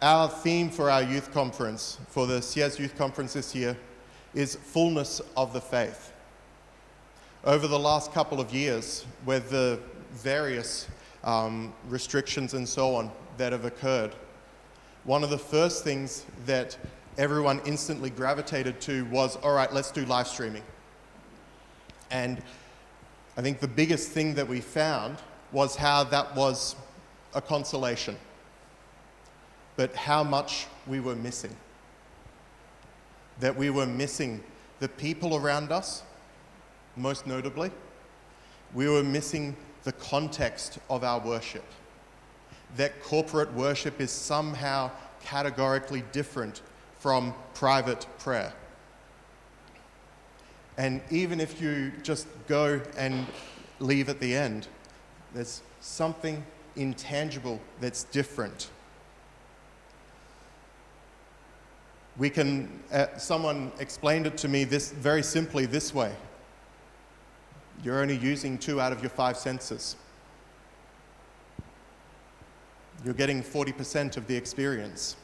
Our theme for our youth conference, for the Syezd Youth Conference this year, is Fullness of the Faith. Over the last couple of years, with the various restrictions and so on that have occurred, one of the first things that everyone instantly gravitated to was, all right, let's do live streaming. And I think the biggest thing that we found was how that was a consolation, but how much we were missing. That we were missing the people around us, most notably. We were missing the context of our worship. That corporate worship is somehow categorically different from private prayer. And even if you just go and leave at the end, there's something intangible that's different. Someone explained it to me very simply this way. You're only using 2 out of your 5 senses. You're getting 40% of the experience.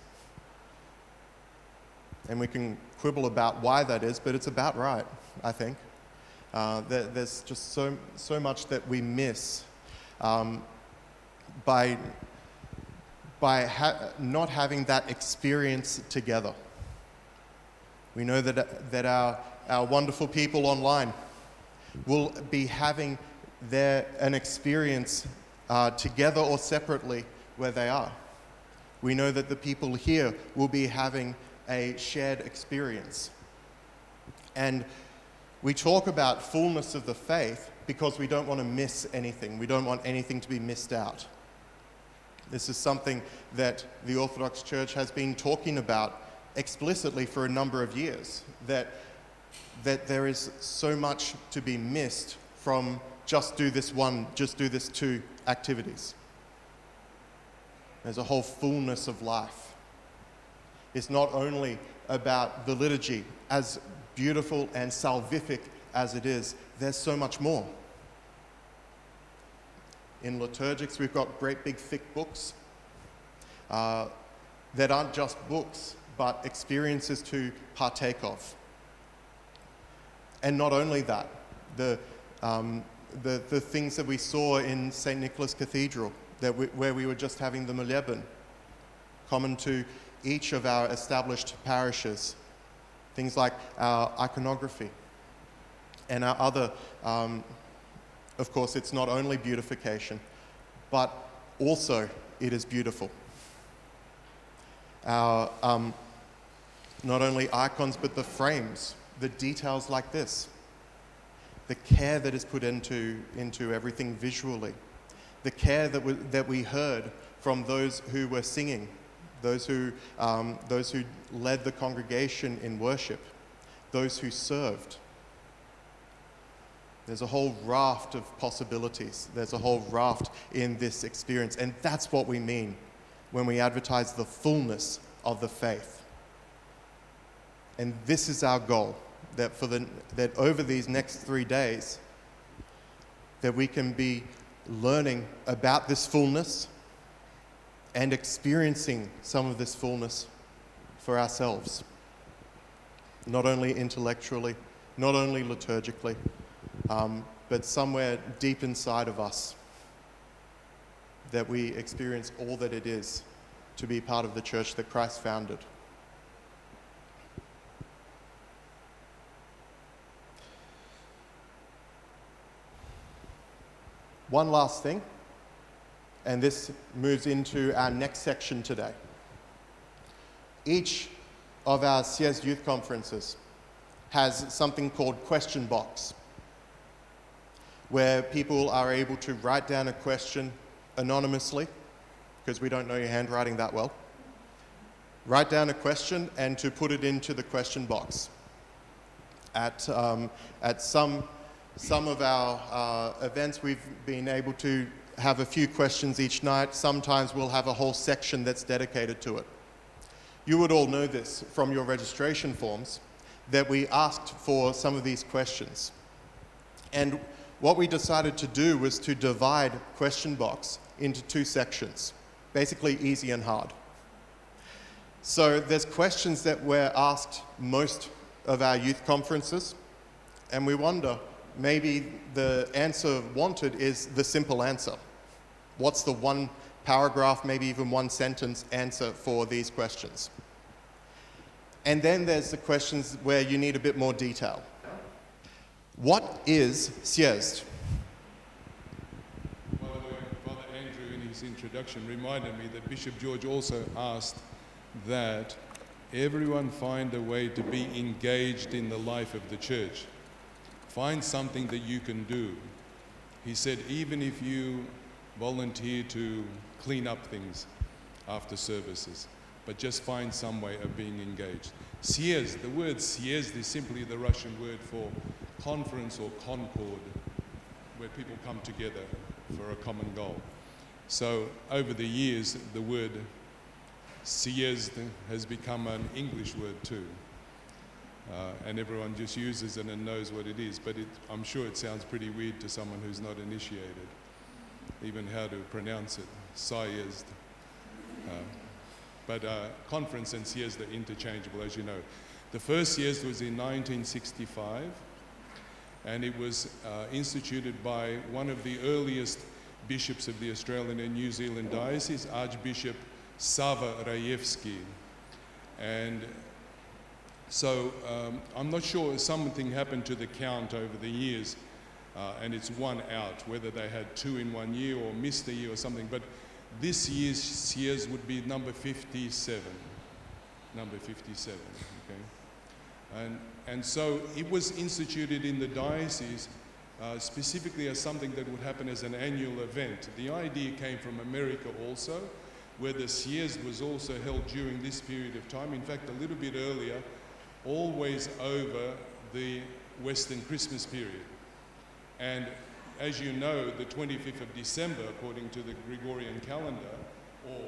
And we can quibble about why that is, but it's about right, I think. There's just so much that we miss by not having that experience together. We know that our wonderful people online will be having an experience together or separately where they are. We know that the people here will be having a shared experience. And we talk about fullness of the faith because we don't want to miss anything. We don't want anything to be missed out. This is something that the Orthodox Church has been talking about explicitly for a number of years, that there is so much to be missed from just do this 2 activities. There's a whole fullness of life. It's not only about the liturgy, as beautiful and salvific as it is, there's so much more. In liturgics, we've got great big thick books that aren't just books, but experiences to partake of. And not only that, the things that we saw in St. Nicholas Cathedral, where we were just having the moleben, common to each of our established parishes, things like our iconography and our other, of course, it's not only beautification, but also it is beautiful. Our not only icons, but the frames, the details like this, the care that is put into everything visually, the care that we heard from those who were singing, those who led the congregation in worship, those who served. There's a whole raft of possibilities. There's a whole raft in this experience, and that's what we mean when we advertise the fullness of the faith. And this is our goal, that over these next 3 days, that we can be learning about this fullness and experiencing some of this fullness for ourselves. Not only intellectually, not only liturgically, but somewhere deep inside of us, that we experience all that it is to be part of the church that Christ founded. One last thing, and this moves into our next section today. Each of our Syezd Youth Conferences has something called Question Box, where people are able to write down a question anonymously, because we don't know your handwriting that well. Write down a question and to put it into the question box. At some of our events, we've been able to have a few questions each night. Sometimes we'll have a whole section that's dedicated to it. You would all know this from your registration forms, that we asked for some of these questions. And what we decided to do was to divide question box into 2 sections, basically easy and hard. So there's questions that we're asked most of our youth conferences, and we wonder, maybe the answer wanted is the simple answer. What's the one paragraph, maybe even one sentence answer for these questions? And then there's the questions where you need a bit more detail. What is Syezd? By the way, Father Andrew in his introduction reminded me that Bishop George also asked that everyone find a way to be engaged in the life of the church. Find something that you can do. He said, even if you volunteer to clean up things after services, but just find some way of being engaged. Syezd, the word Syezd is simply the Russian word for conference or concord, where people come together for a common goal. So over the years, the word Syezd has become an English word too. And everyone just uses it and knows what it is, but I'm sure it sounds pretty weird to someone who's not initiated, even how to pronounce it, Syezd. But conference and Syezd are interchangeable, as you know. The first Syezd was in 1965, and it was instituted by one of the earliest bishops of the Australian and New Zealand diocese, Archbishop Sava Rajewski. And so I'm not sure, something happened to the count over the years, and it's one out, whether they had 2 in 1 year or missed a year or something. But this year's Syezd would be number 57. Number 57, okay? And so it was instituted in the diocese specifically as something that would happen as an annual event. The idea came from America also, where the Syezd was also held during this period of time, in fact a little bit earlier, always over the Western Christmas period. And as you know, the 25th of December, according to the Gregorian calendar, or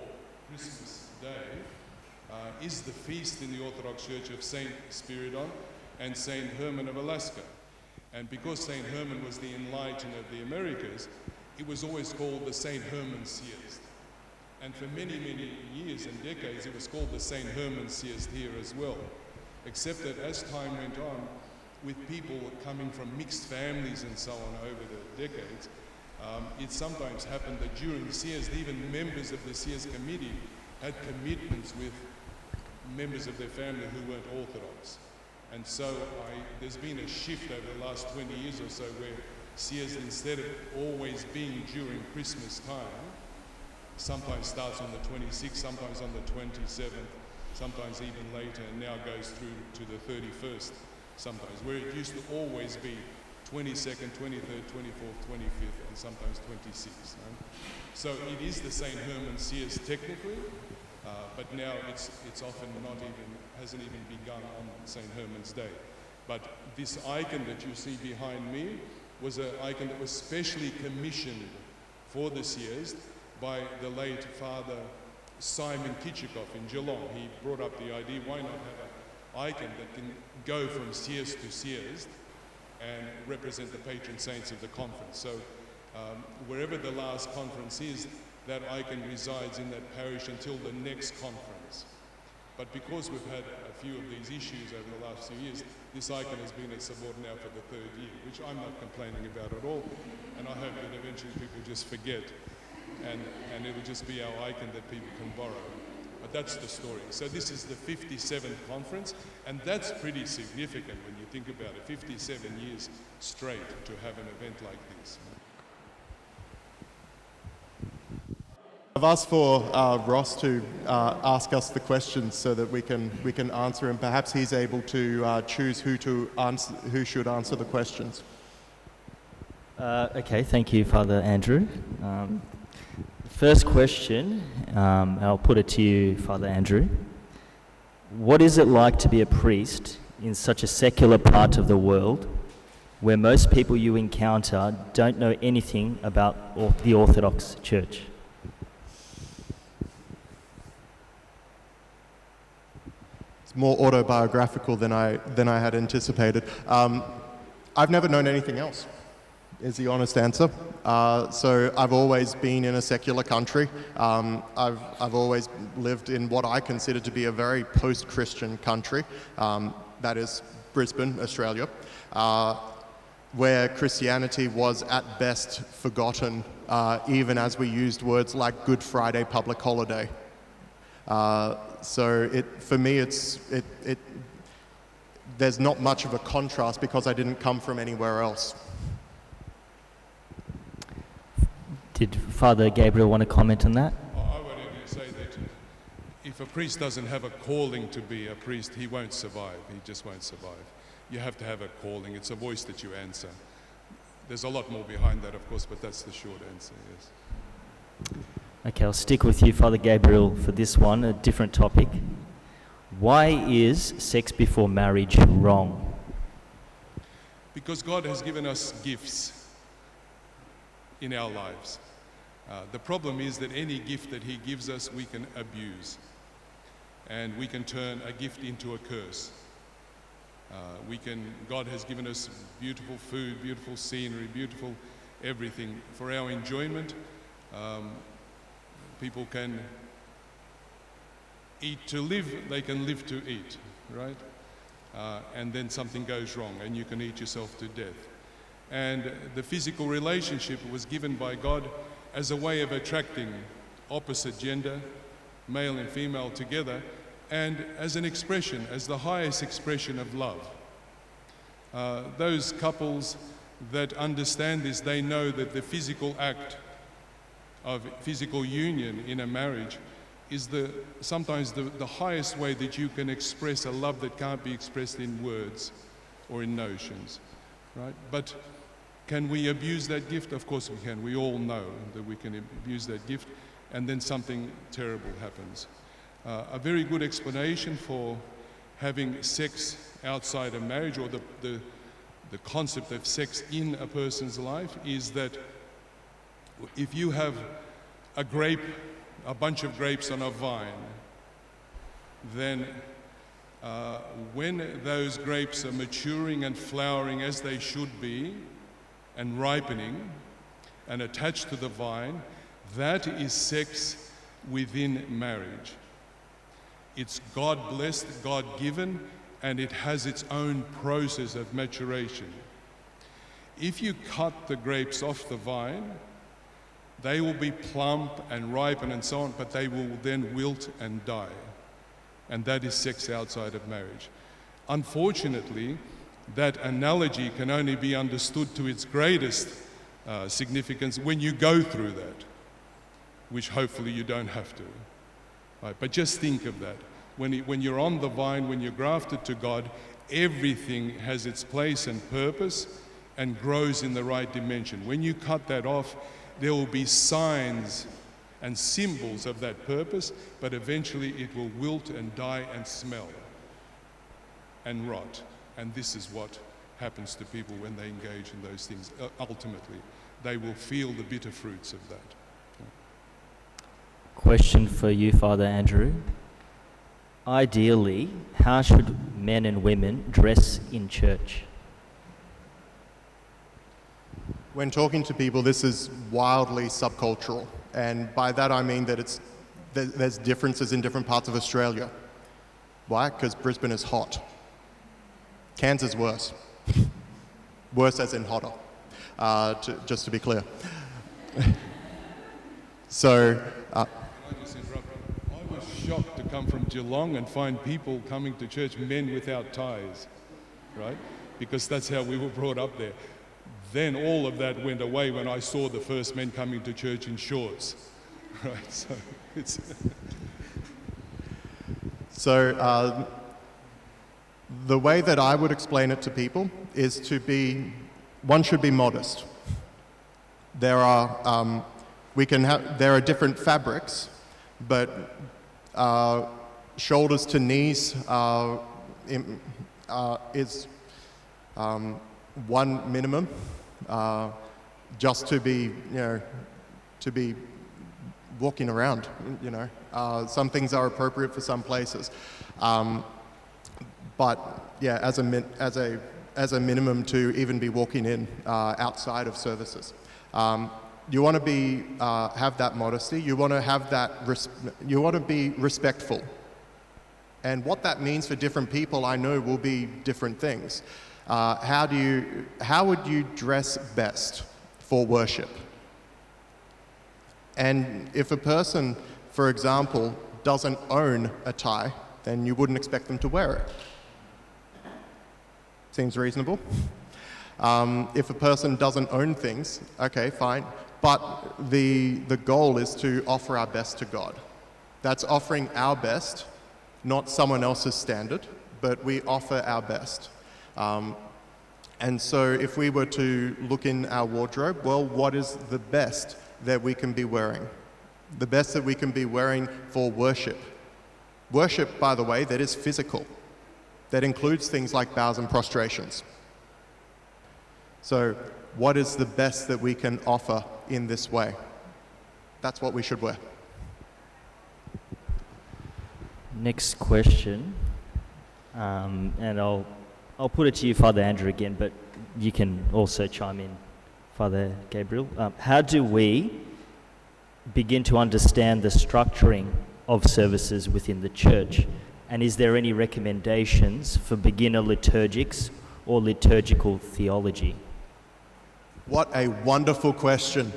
Christmas Day, is the feast in the Orthodox Church of Saint Spiridon and Saint Herman of Alaska. And because Saint Herman was the enlightener of the Americas, it was always called the Saint Herman Syezd. And for many, many years and decades, it was called the Saint Herman Syezd here as well. Except that as time went on, with people coming from mixed families and so on over the decades, it sometimes happened that during the Syezd, even members of the Syezd committee had commitments with members of their family who weren't Orthodox. And so there's been a shift over the last 20 years or so where Syezd, instead of always being during Christmas time, sometimes starts on the 26th, sometimes on the 27th, sometimes even later, and now goes through to the 31st sometimes, where it used to always be 22nd, 23rd, 24th, 25th, and sometimes 26th. Right? So it is the St. Herman Syezd technically, but now it's often hasn't even begun on St. Herman's Day. But this icon that you see behind me was an icon that was specially commissioned for the Syezd by the late Father Simon Kitchikoff in Geelong. He brought up the idea, why not have an icon that can go from Syezd to Syezd and represent the patron saints of the conference. So wherever the last conference is, that icon resides in that parish until the next conference. But because we've had a few of these issues over the last few years, this icon has been at Subord now for the 3rd year, which I'm not complaining about at all, and I hope that eventually people just forget and it'll just be our icon that people can borrow. But that's the story. So this is the 57th conference, and that's pretty significant when you think about it, 57 years straight to have an event like this. I've asked for Ross to ask us the questions so that we can answer, and perhaps he's able to choose who should answer the questions. Okay, thank you, Father Andrew. First question, I'll put it to you, Father Andrew. What is it like to be a priest in such a secular part of the world where most people you encounter don't know anything about the Orthodox Church? It's more autobiographical than I had anticipated. I've never known anything else. is the honest answer. So I've always been in a secular country. I've always lived in what I consider to be a very post-Christian country, that is Brisbane, Australia, where Christianity was at best forgotten, even as we used words like Good Friday public holiday. So for me, there's not much of a contrast because I didn't come from anywhere else. Did Father Gabriel want to comment on that? I would even say that if a priest doesn't have a calling to be a priest, he won't survive. He just won't survive. You have to have a calling. It's a voice that you answer. There's a lot more behind that, of course, but that's the short answer, yes. Okay, I'll stick with you, Father Gabriel, for this one, a different topic. Why is sex before marriage wrong? Because God has given us gifts in our lives. The problem is that any gift that he gives us, we can abuse. And we can turn a gift into a curse. God has given us beautiful food, beautiful scenery, beautiful everything for our enjoyment. People can eat to live, they can live to eat, right? And then something goes wrong and you can eat yourself to death. And the physical relationship was given by God as a way of attracting opposite gender, male and female together, and as an expression, as the highest expression of love. Those couples that understand this, they know that the physical act of physical union in a marriage is sometimes the highest way that you can express a love that can't be expressed in words or in notions, right? But can we abuse that gift? Of course we can. We all know that we can abuse that gift, and then something terrible happens. A very good explanation for having sex outside of marriage, or the concept of sex in a person's life, is that if you have a bunch of grapes on a vine, then when those grapes are maturing and flowering as they should be, and ripening and attached to the vine, that is sex within marriage. It's God-blessed, God-given, and it has its own process of maturation. If you cut the grapes off the vine, they will be plump and ripen and so on, but they will then wilt and die. And that is sex outside of marriage. Unfortunately, that analogy can only be understood to its greatest significance when you go through that, which hopefully you don't have to. Right? But just think of that. When you're on the vine, when you're grafted to God, everything has its place and purpose and grows in the right dimension. When you cut that off, there will be signs and symbols of that purpose, but eventually it will wilt and die and smell and rot. And this is what happens to people when they engage in those things. Ultimately, they will feel the bitter fruits of that. Question for you, Father Andrew. Ideally, how should men and women dress in church? When talking to people, this is wildly subcultural. And by that I mean that there's differences in different parts of Australia. Why? Because Brisbane is hot. Cairns is worse. Worse as in hotter, just to be clear. So... Can I just interrupt? I was shocked to come from Geelong and find people coming to church, men without ties, right? Because that's how we were brought up there. Then all of that went away when I saw the first men coming to church in shorts, right? So it's... So the way that I would explain it to people is one should be modest. There are different fabrics, but shoulders to knees is one minimum, just to be walking around. Some things are appropriate for some places, but yeah, as a as a minimum to even be walking in outside of services. You want to be have that modesty. You want to have that. You want to be respectful. And what that means for different people, I know, will be different things. How would you dress best for worship? And if a person, for example, doesn't own a tie, then you wouldn't expect them to wear it. Seems reasonable. If a person doesn't own things, okay, fine. But the goal is to offer our best to God. That's offering our best, not someone else's standard, but we offer our best. And so if we were to look in our wardrobe, well, what is the best that we can be wearing? The best that we can be wearing for worship. Worship, by the way, that is physical. That includes things like bows and prostrations. So what is the best that we can offer in this way? That's what we should wear. Next question, and I'll put it to you, Father Andrew, again, but you can also chime in, Father Gabriel. How do we begin to understand the structuring of services within the church? And is there any recommendations for beginner liturgics or liturgical theology? What a wonderful question.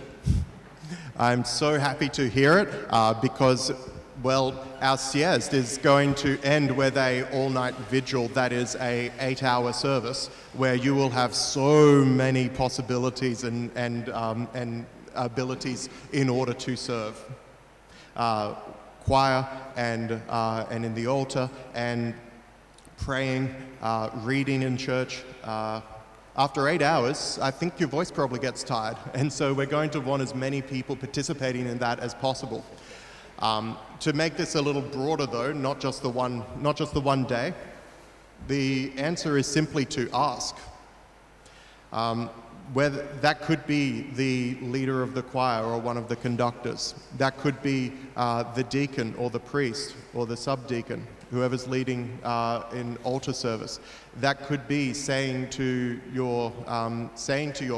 I'm so happy to hear it because, well, our Syezd is going to end with a all-night vigil that is a 8-hour service where you will have so many possibilities and abilities in order to serve. Choir and in the altar and praying, reading in church. After 8 hours, I think your voice probably gets tired, and so we're going to want as many people participating in that as possible. To make this a little broader, though, not just the one day, the answer is simply to ask. Whether that could be the leader of the choir or one of the conductors. That could be the deacon or the priest or the subdeacon, whoever's leading in altar service. That could be saying to your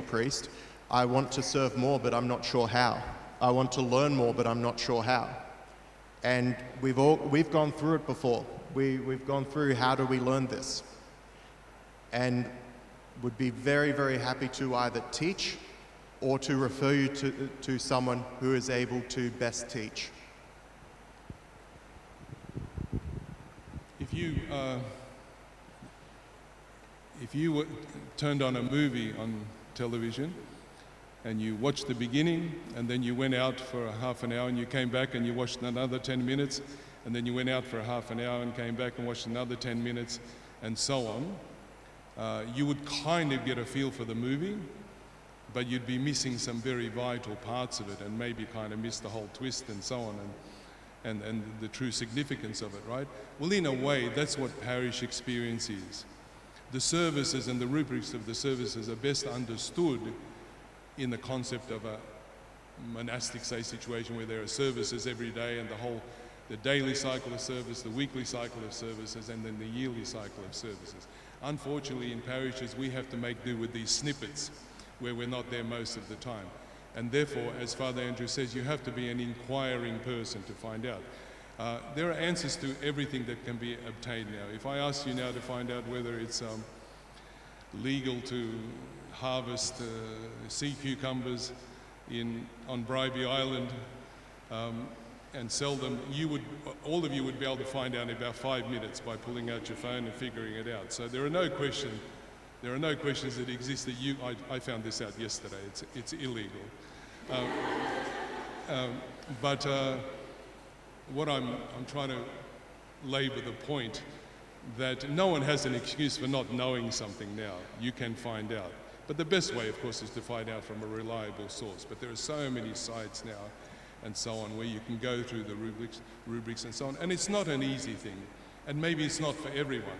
priest, I want to serve more, but I'm not sure how. I want to learn more, but I'm not sure how. And we've gone through it before. We've gone through how do we learn this. And would be very, very happy to either teach or to refer you to someone who is able to best teach. If you turned on a movie on television and you watched the beginning and then you went out for a half an hour and you came back and you watched another 10 minutes and then you went out for a half an hour and came back and watched another 10 minutes and so on, you would kind of get a feel for the movie, but you'd be missing some very vital parts of it and maybe kind of miss the whole twist and so on and the true significance of it, right? Well, in a way, that's what parish experience is. The services and the rubrics of the services are best understood in the concept of a monastic, say, situation where there are services every day and the daily cycle of service, the weekly cycle of services, and then the yearly cycle of services. Unfortunately, in parishes, we have to make do with these snippets where we're not there most of the time. And therefore, as Father Andrew says, you have to be an inquiring person to find out. There are answers to everything that can be obtained now. If I ask you now to find out whether it's legal to harvest sea cucumbers on Bribey Island and sell them, all of you would be able to find out in about 5 minutes by pulling out your phone and figuring it out. So there are no questions that exist that I found this out yesterday. It's illegal. But what I'm trying to labor the point that no one has an excuse for not knowing something now. You can find out. But the best way, of course, is to find out from a reliable source. But there are so many sites now and so on where you can go through the rubrics and so on. And it's not an easy thing. And maybe it's not for everyone.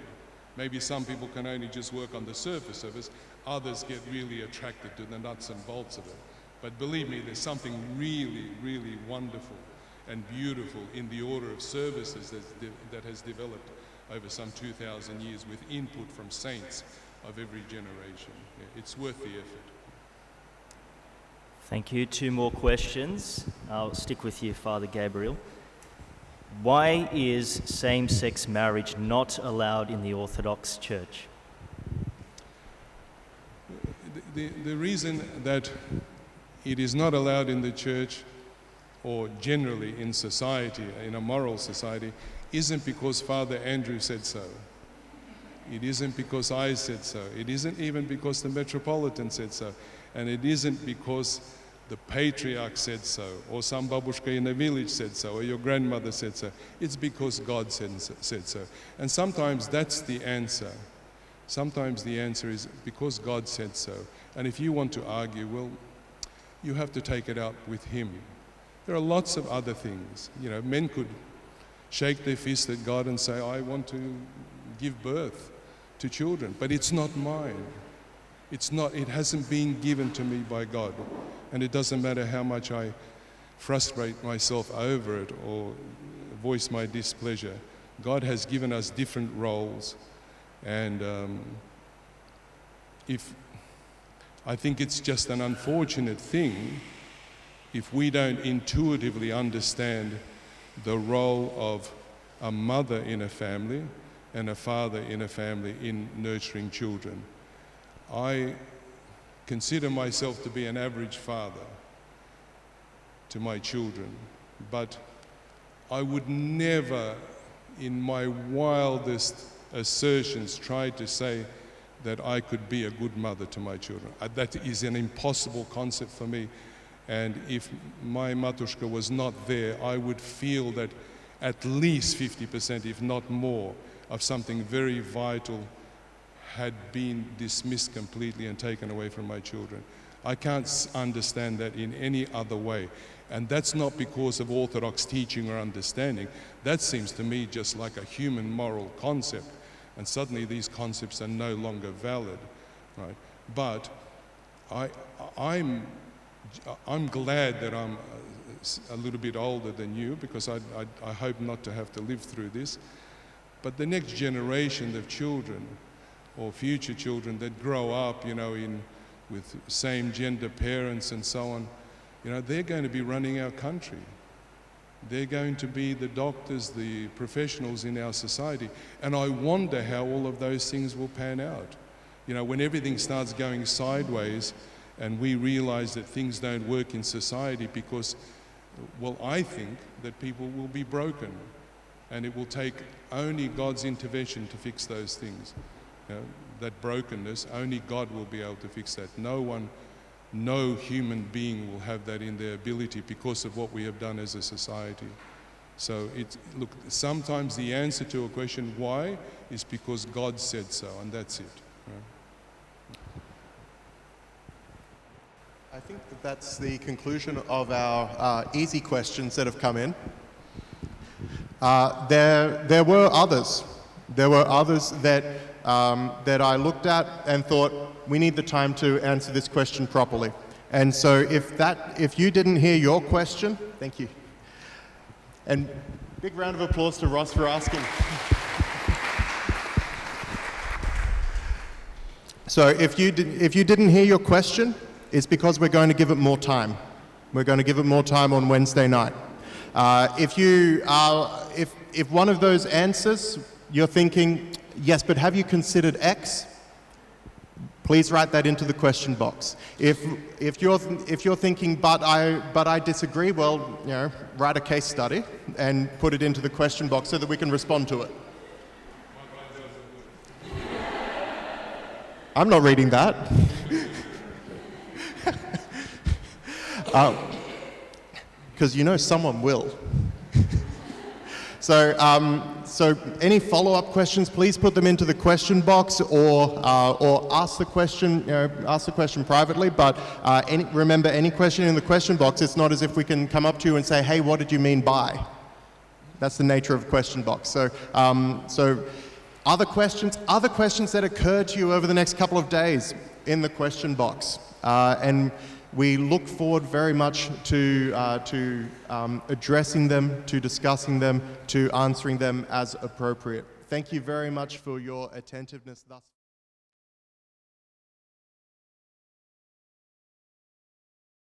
Maybe some people can only just work on the surface of it. Others get really attracted to the nuts and bolts of it. But believe me, there's something really, really wonderful and beautiful in the order of services that has developed over some 2,000 years with input from saints of every generation. Yeah, it's worth the effort. Thank you. 2 more questions. I'll stick with you, Father Gabriel. Why is same-sex marriage not allowed in the Orthodox Church? The reason that it is not allowed in the church, or generally in society, in a moral society, isn't because Father Andrew said so. It isn't because I said so. It isn't even because the Metropolitan said so. And it isn't because the Patriarch said so, or some babushka in the village said so, or your grandmother said so. It's because God said so. And sometimes that's the answer. Sometimes the answer is because God said so. And if you want to argue, well, you have to take it out with Him. There are lots of other things. You know, men could shake their fist at God and say, I want to give birth to children, but it's not mine. It hasn't been given to me by God. And it doesn't matter how much I frustrate myself over it or voice my displeasure. God has given us different roles. And I think it's just an unfortunate thing if we don't intuitively understand the role of a mother in a family and a father in a family in nurturing children. I consider myself to be an average father to my children, but I would never, in my wildest assertions, try to say that I could be a good mother to my children. That is an impossible concept for me. And if my matushka was not there, I would feel that at least 50%, if not more, of something very vital had been dismissed completely and taken away from my children. I can't understand that in any other way. And that's not because of Orthodox teaching or understanding. That seems to me just like a human moral concept. And suddenly these concepts are no longer valid, right? But I'm glad that I'm a little bit older than you, because I hope not to have to live through this. But the next generation of children, or future children that grow up, you know, with same-gender parents and so on, you know, they're going to be running our country. They're going to be the doctors, the professionals in our society. And I wonder how all of those things will pan out. You know, when everything starts going sideways and we realize that things don't work in society because, well, I think that people will be broken. And it will take only God's intervention to fix those things. You know, that brokenness, only God will be able to fix that. No human being will have that in their ability because of what we have done as a society. So look, sometimes the answer to a question why is because God said so, and that's it. Right? I think that's the conclusion of our easy questions that have come in. There were others. There were others that I looked at and thought, we need the time to answer this question properly. And so if you didn't hear your question, thank you. And big round of applause to Ross for asking. So if you didn't hear your question, it's because we're going to give it more time. We're going to give it more time on Wednesday night. If one of those answers, you're thinking, yes, but have you considered X? Please write that into the question box. If you're thinking, but I disagree, well, you know, write a case study and put it into the question box so that we can respond to it. I'm not reading that. Because you know someone will. So any follow-up questions, please put them into the question box, or ask the question. Ask the question privately. But remember, any question in the question box, it's not as if we can come up to you and say, "Hey, what did you mean by?" That's the nature of the question box. So other questions that occur to you over the next couple of days in the question box, and we look forward very much to addressing them, to discussing them, to answering them as appropriate. Thank you very much for your attentiveness thus far.